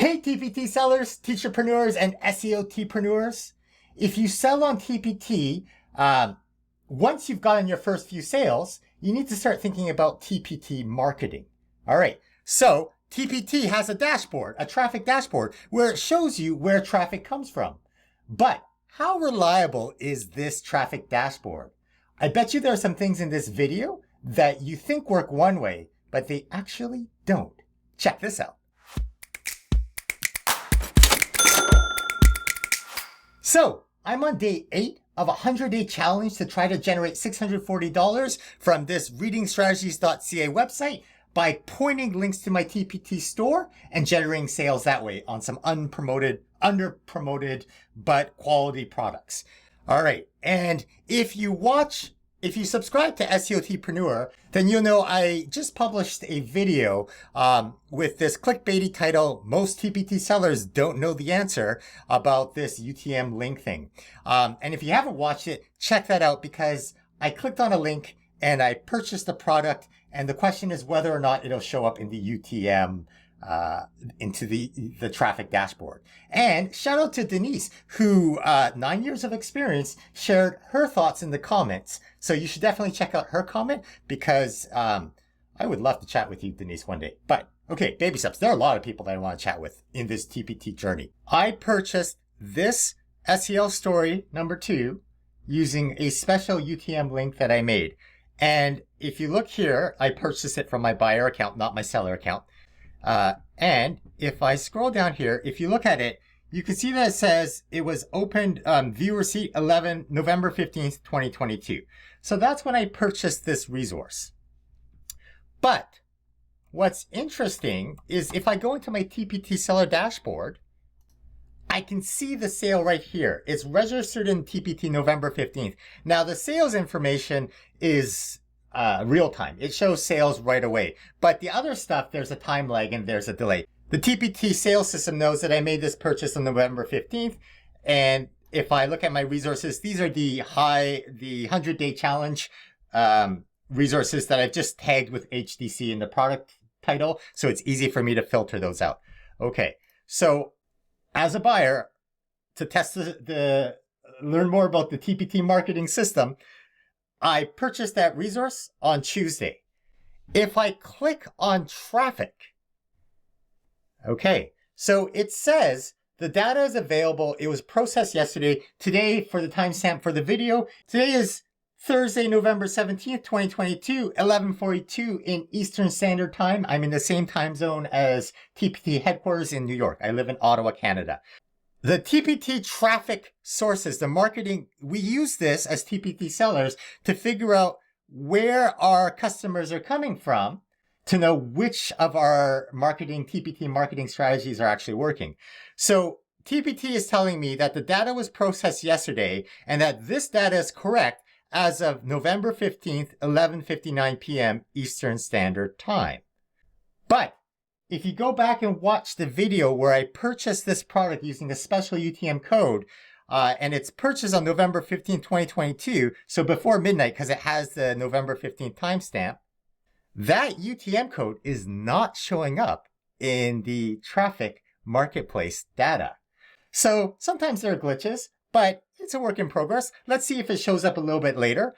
Hey TPT sellers, teacherpreneurs, and SEOTpreneurs. If you sell on TPT, once you've gotten your first few sales, you need to start thinking about TPT marketing. All right, so TPT has a dashboard, a traffic dashboard, where it shows you where traffic comes from. But how reliable is this traffic dashboard? I bet you there are some things in this video that you think work one way, but they actually don't. Check this out. So I'm on day 8 of a 100-day challenge to try to generate $640 from this readingstrategies.ca website by pointing links to my TPT store and generating sales that way on some underpromoted, but quality products. All right. And if you subscribe to SEOTpreneur, then you'll know I just published a video with this clickbaity title, Most TPT Sellers Don't Know the Answer, about this UTM link thing. And if you haven't watched it, check that out because I clicked on a link and I purchased the product. And the question is whether or not it'll show up in the UTM into the traffic dashboard. And shout out to Denise, who 9 years of experience, shared her thoughts in the comments. So you should definitely check out her comment because I would love to chat with you, Denise, one day. But okay, baby steps. There are a lot of people that I want to chat with in this TPT journey. I purchased this SEL Story number 2 using a special UTM link that I made. And if you look here, I purchased it from my buyer account, not my seller account. And if I scroll down here, if you look at it, you can see that it says it was opened, view receipt 11, November 15th, 2022. So that's when I purchased this resource. But what's interesting is if I go into my TPT Seller Dashboard, I can see the sale right here. It's registered in TPT November 15th. Now the sales information is real time. It shows sales right away. But the other stuff, there's a time lag and there's a delay. The TPT sales system knows that I made this purchase on November 15th. And if I look at my resources, these are the 100-day challenge resources that I've just tagged with HDC in the product title. So it's easy for me to filter those out. Okay, so as a buyer, to test learn more about the TPT marketing system, I purchased that resource on Tuesday. If I click on traffic, okay, so it says the data is available. It was processed yesterday. Today, for the timestamp for the video, today is Thursday, November 17th, 2022, 11:42 in Eastern Standard Time. I'm in the same time zone as TPT headquarters in New York. I live in Ottawa, Canada. The TPT traffic sources, the marketing, we use this as TPT sellers to figure out where our customers are coming from to know which of our TPT marketing strategies are actually working. So TPT is telling me that the data was processed yesterday and that this data is correct as of November 15th, 11:59 p.m. Eastern Standard Time. But if you go back and watch the video where I purchased this product using a special UTM code, and it's purchased on November 15, 2022, so before midnight because it has the November 15th timestamp, that UTM code is not showing up in the traffic marketplace data. So sometimes there are glitches, but it's a work in progress. Let's see if it shows up a little bit later.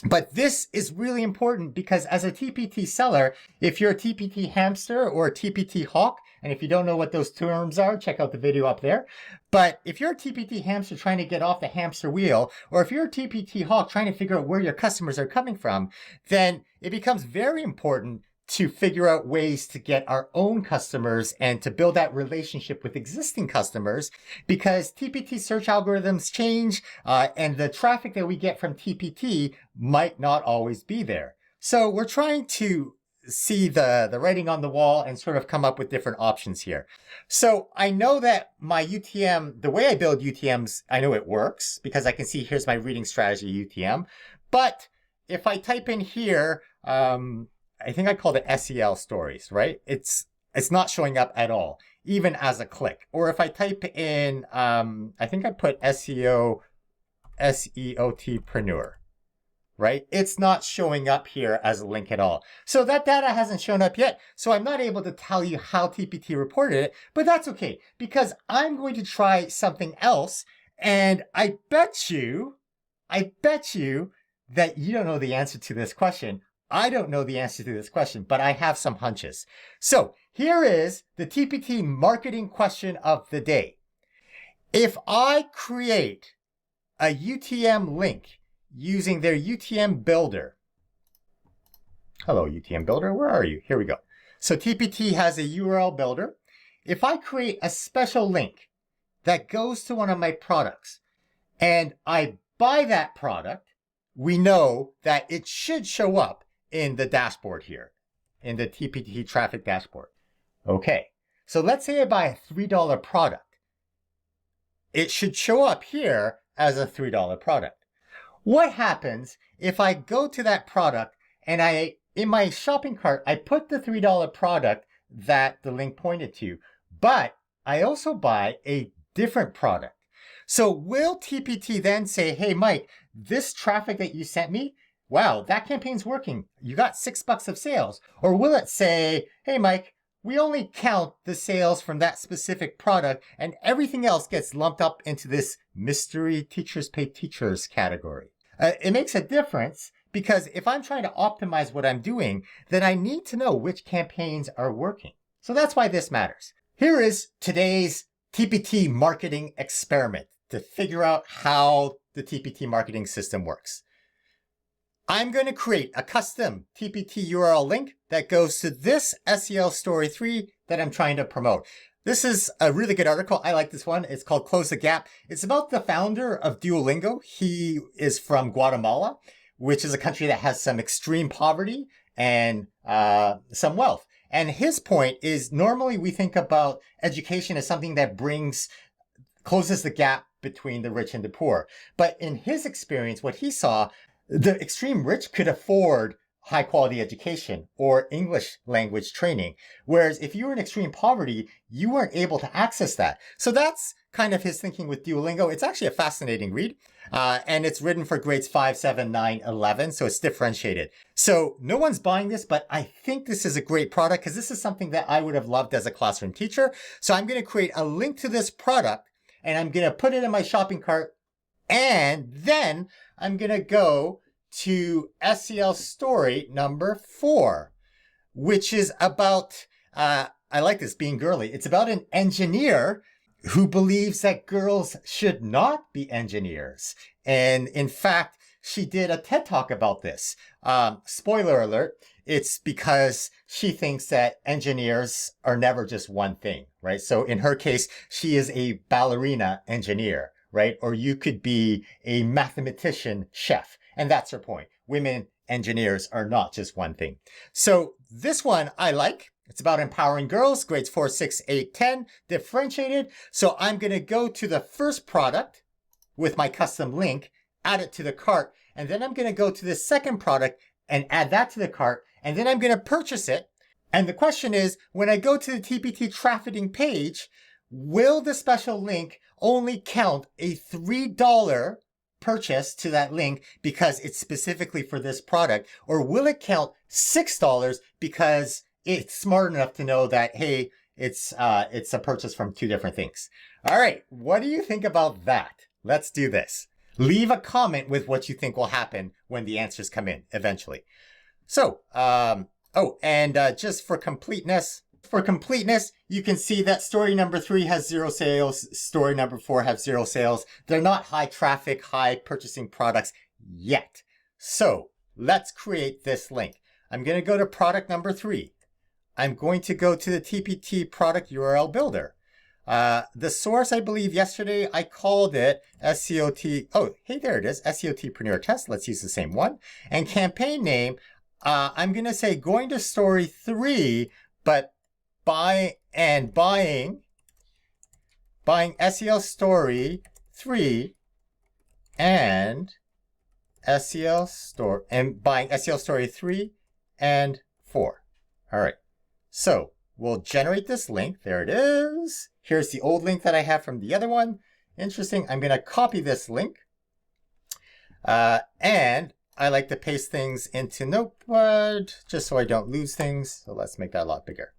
But this is really important because as a TPT seller, if you're a TPT hamster or a TPT hawk, and if you don't know what those terms are, check out the video up there. But if you're a TPT hamster trying to get off the hamster wheel, or if you're a TPT hawk trying to figure out where your customers are coming from, then it becomes very important to figure out ways to get our own customers and to build that relationship with existing customers because TPT search algorithms change and the traffic that we get from TPT might not always be there. So we're trying to see the writing on the wall and sort of come up with different options here. So I know that my UTM, the way I build UTMs, I know it works because I can see here's my reading strategy UTM. But if I type in here, I think I called it SEL Stories, right? It's not showing up at all, even as a click. Or if I type in, I think I put SEOTpreneur. right? It's not showing up here as a link at all. So that data hasn't shown up yet. So I'm not able to tell you how TPT reported it, but that's okay because I'm going to try something else. And I bet you that you don't know the answer to this question. I don't know the answer to this question, but I have some hunches. So here is the TPT marketing question of the day. If I create a UTM link using their UTM builder. Hello, UTM builder, where are you? Here we go. So TPT has a URL builder. If I create a special link that goes to one of my products and I buy that product, we know that it should show up in the dashboard here, in the TPT Traffic Dashboard. Okay, so let's say I buy a $3 product. It should show up here as a $3 product. What happens if I go to that product and in my shopping cart, I put the $3 product that the link pointed to, but I also buy a different product. So will TPT then say, hey, Mike, this traffic that you sent me, wow, that campaign's working. You got $6 of sales. Or will it say, hey, Mike, we only count the sales from that specific product and everything else gets lumped up into this mystery teachers pay teachers category. It makes a difference because if I'm trying to optimize what I'm doing, then I need to know which campaigns are working. So that's why this matters. Here is today's TPT marketing experiment to figure out how the TPT marketing system works. I'm going to create a custom TPT URL link that goes to this SEL Story 3 that I'm trying to promote. This is a really good article. I like this one. It's called Close the Gap. It's about the founder of Duolingo. He is from Guatemala, which is a country that has some extreme poverty and some wealth. And his point is normally we think about education as something that closes the gap between the rich and the poor. But in his experience, what he saw, the extreme rich could afford high quality education or English language training. Whereas if you were in extreme poverty, you weren't able to access that. So that's kind of his thinking with Duolingo. It's actually a fascinating read. And it's written for grades 5, 7, 9, 11. So it's differentiated. So no one's buying this, but I think this is a great product because this is something that I would have loved as a classroom teacher. So I'm going to create a link to this product and I'm going to put it in my shopping cart. And then I'm going to go to SEL Story number 4, which is about, I like this, being girly. It's about an engineer who believes that girls should not be engineers. And in fact, she did a TED Talk about this. Spoiler alert, it's because she thinks that engineers are never just one thing, right? So in her case, she is a ballerina engineer, right? Or you could be a mathematician chef. And that's her point. Women engineers are not just one thing. So this one I like. It's about empowering girls, grades 4, 6, 8, 10, differentiated. So I'm going to go to the first product with my custom link, add it to the cart, and then I'm going to go to the second product and add that to the cart, and then I'm going to purchase it. And the question is, when I go to the TPT trafficking page, will the special link only count a $3 purchase to that link because it's specifically for this product, or will it count $6 because it's smart enough to know that, hey, it's a purchase from two different things? All right, what do you think about that? Let's do this. Leave a comment with what you think will happen when the answers come in eventually. So, just for completeness, you can see that story number 3 has 0 sales. Story number 4 has 0 sales. They're not high traffic, high purchasing products yet. So let's create this link. I'm going to go to product number 3. I'm going to go to the TPT product URL builder. The source, I believe yesterday, I called it SEOT. Oh, hey, there it is. SEOTpreneur test. Let's use the same one. And campaign name, I'm going to say going to story 3, but buying SEL Story 3 and buying SEL Story 3 and 4. All right. So we'll generate this link. There it is. Here's the old link that I have from the other one. Interesting. I'm going to copy this link. And I like to paste things into Notepad just so I don't lose things. So let's make that a lot bigger.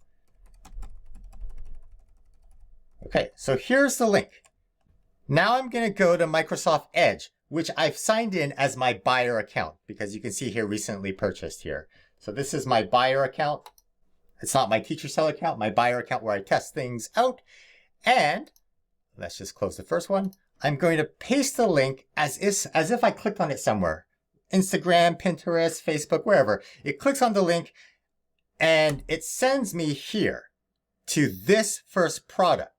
Okay, so here's the link. Now I'm going to go to Microsoft Edge, which I've signed in as my buyer account because you can see here recently purchased here. So this is my buyer account. It's not my teacher seller account, my buyer account where I test things out. And let's just close the first one. I'm going to paste the link as if I clicked on it somewhere. Instagram, Pinterest, Facebook, wherever. It clicks on the link and it sends me here to this first product,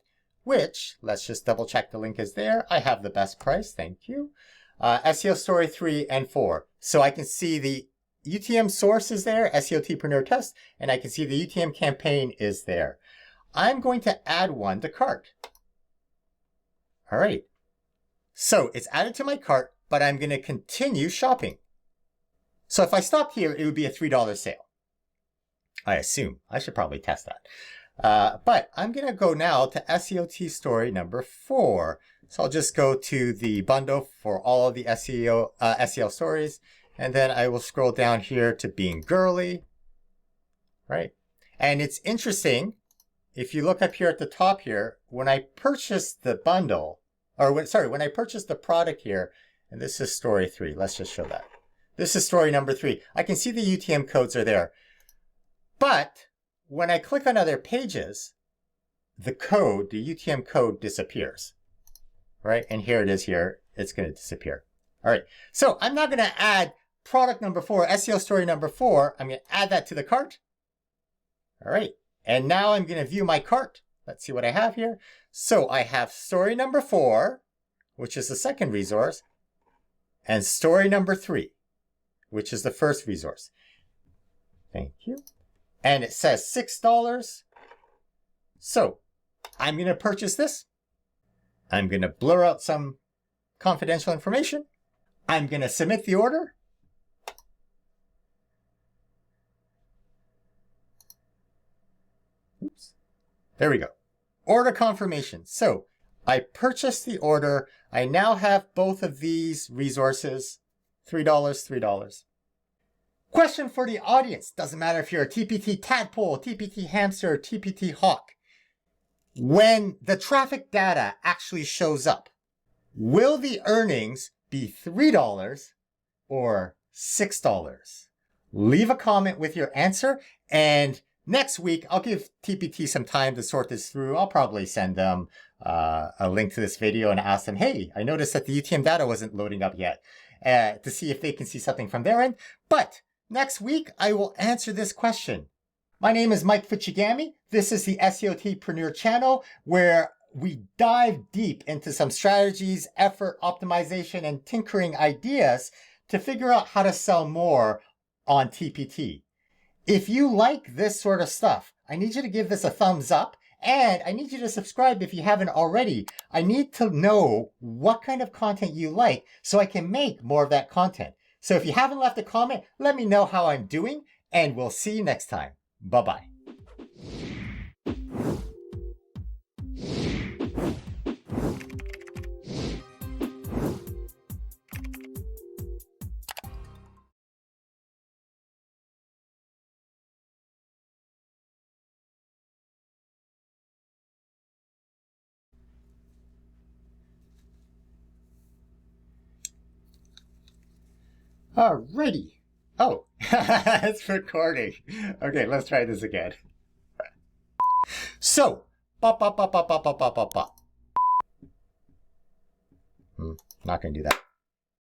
which, let's just double check the link is there. I have the best price, thank you. SEO Story 3 and 4. So I can see the UTM source is there, SEOTpreneur test, and I can see the UTM campaign is there. I'm going to add one to cart. All right. So it's added to my cart, but I'm going to continue shopping. So if I stopped here, it would be a $3 sale. I assume. I should probably test that. But I'm going to go now to SEOT story number 4. So I'll just go to the bundle for all of the SEL stories. And then I will scroll down here to being girly. Right. And it's interesting. If you look up here at the top here, when I purchased the bundle, or when I purchased the product here, and this is story 3. Let's just show that. This is story number 3. I can see the UTM codes are there. But when I click on other pages, the UTM code disappears. Right? And here it is here. It's going to disappear. All right. So I'm not going to add product number 4, SEO story number 4. I'm going to add that to the cart. All right. And now I'm going to view my cart. Let's see what I have here. So I have story number 4, which is the second resource, and story number 3, which is the first resource. Thank you. And it says $6. So I'm going to purchase this. I'm going to blur out some confidential information. I'm going to submit the order. Oops. There we go. Order confirmation. So I purchased the order. I now have both of these resources. $3, $3. Question for the audience. Doesn't matter if you're a TPT tadpole, TPT hamster, TPT hawk. When the traffic data actually shows up, will the earnings be $3 or $6? Leave a comment with your answer, and next week, I'll give TPT some time to sort this through. I'll probably send them a link to this video and ask them, hey, I noticed that the UTM data wasn't loading up yet, to see if they can see something from their end. But next week, I will answer this question. My name is Mike Fuchigami. This is the SEOTpreneur channel, where we dive deep into some strategies, effort, optimization, and tinkering ideas to figure out how to sell more on TPT. If you like this sort of stuff, I need you to give this a thumbs up, and I need you to subscribe if you haven't already. I need to know what kind of content you like so I can make more of that content. So if you haven't left a comment, let me know how I'm doing, and we'll see you next time. Bye-bye. Alrighty. Oh, it's recording. Okay, let's try this again. So, not gonna do that.